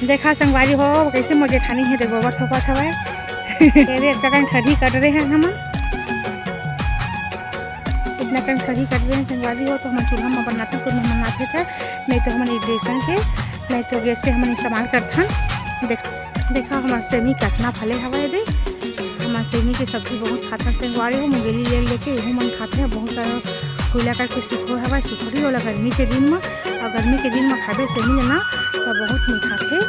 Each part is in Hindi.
देखा संगवारी हो कैसे मोर जेठानी है देखो गोबर थोपा हवे इतना कन खड़ी कर रहे हैं हम इतना कन खड़ी कर रहे हैं संगवारी हो तो हम चूल्हा में बनाते कुछ बनाते थे नहीं तो हम इंडक्शन के नहीं तो गैस से हम इस्तेमाल करथन। देखा हमारे सेमी कितना फले हवा दे हमारे सेमी की सब्जी बहुत खाता संगवारी हो मुंगेली ले लेके यहू मन खाते हैं बहुत सारा खुला करके सुखो हवा सुखरी होला गर्मी के दिन में और गर्मी के दिन में खाते सेमी लेना तो बहुत मीठा थे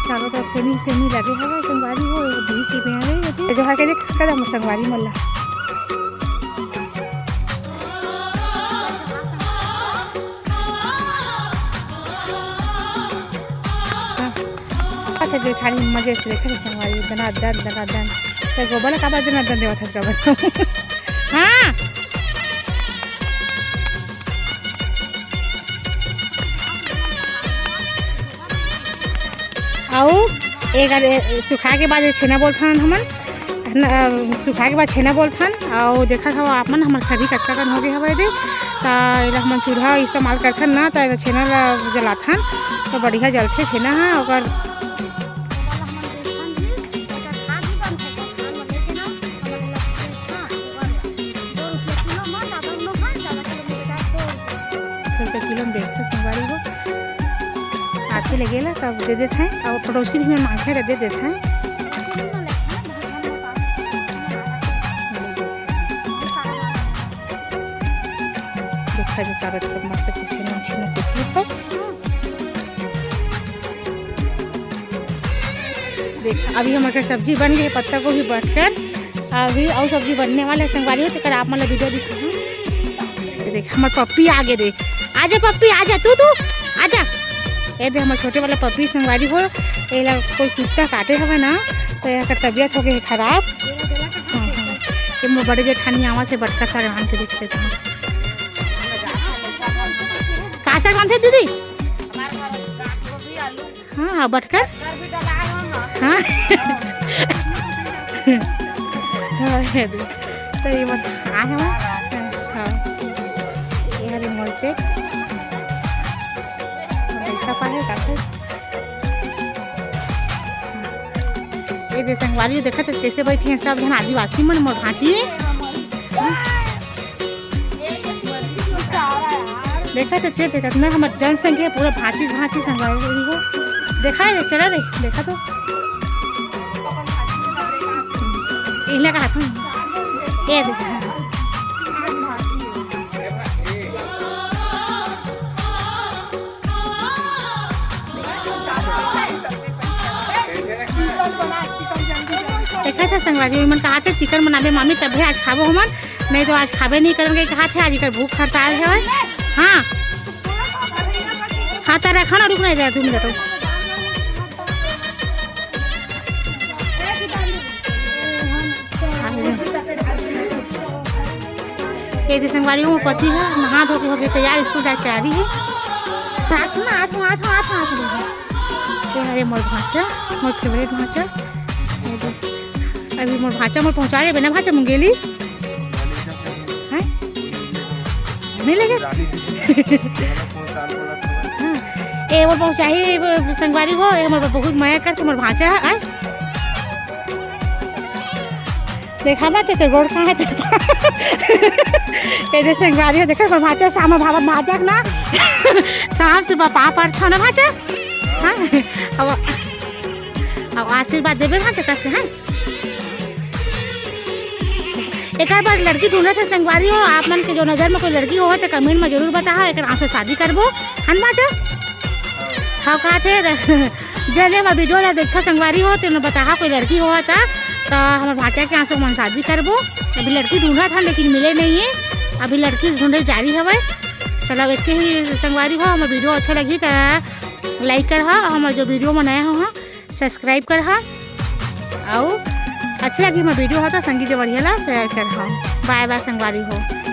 चारों तरफ सेमी सेमी लगे हवा संगवारी हो दी के पेड़ जो है के देख कदम संगवारी मल्ला जेठानी मजे से देखा संगवारी दना तो गोबर का बात दना देवा था गोबर हाँ और एक सुखा के बाद छेना बोलथन हमन सुखा के बाद छेना बोलथन और देखा था आपमन हमर खरी कच्चा कन हो गए हवे दे तो हमन चूल्हा इस्तेमाल करथन ना तो छेना जलाथन तो बढ़िया जलथे छेना है और किलो में बेचते संगवारी को आके लगेला सब दे देते हैं और पड़ोसी भी मैं मांगे दे देते हैं देखा जो चारों तरफ मस्त छेना पर देख अभी हमारे सब्जी बन गई पत्ता को भी बटकर अभी और सब्जी बनने वाले संगवारी हो तो कर आप मतलब वीडियो दिखा देख हमारे पप्पी आगे देख आजा पप्पी आजा तू आजा ये दे हमारे छोटे वाला पप्पी संगवारी हो ये कोई कुत्ता काटे हवे ना तो यहाँ तबीयत हो गई खराब हाँ ये मोर बड़े जेठानी आवा से बटका साग रान के देखते थे का साग रान थे दीदी हाँ हाँ बटकर हाँ तो ये बात आए हाँ ये हरी मिर्चे ये दे संगवारी देखा तो कैसे बैठे हैं सब जन आदिवासी मन मोर भांची देखा तो चेक देखा मैं हमारे जनसंख्या पूरा भांची भांची संगवारी हो देखा है चला रे देखा तो इला का हाथ ये देखा देखा था संगवारी मन कहा थे चिकन बना दे मामी तभी आज खाबो हमन नहीं तो आज खाबे नहीं करेंगे कहा थे आज कर भूख हड़ताल है हाँ हाँ तारा खाना रुक नहीं दे तुम तो ये संगवारी हूँ पति है नहा धो के हो गए तैयार स्कूल जा तैयारी है अरे मोर भाचा मोर फेवरेट भाचा अभी मोर भाचा मोर पहुँचा रहे बिना भाचा मुंगेली नहीं लगे ए मोर पहुँचाही संगवारी हो मोर बहुत माया कर मोर भाचा है देखा मैं तो गोड़ कहाँ है ये संगवारी हो देखा मोर भाचा सामा भावा भाजा ना साहब से बापा पर था ना भाचा हाँ अब आशीर्वाद देवे भाचा कैसे हैं एक बार लड़की ढूंढे थे संगवारी हो आप मन के जो नज़र में कोई लड़की हो तो कमेंट में जरूर बताओ एक से शादी करबो हन भाचा हाँ कहा थे जब मैं वीडियो ला देखा संगवारी हो तो बताहा कोई लड़की हो था तो हमारे भाचा के आंसू मन शादी करबो अभी लड़की ढूंढा था लेकिन मिले नहीं है अभी लड़की ढूंढे जारी हवे चलो इसके ही संगवारी हो हमारे वीडियो अच्छा लगी तो लाइक कर हमारे जो वीडियो में नया हो सब्सक्राइब कर और अच्छा लगी मैं वीडियो हो तो संगी जो बढ़िया ला शेयर कर बाय बाय संगवारी हो।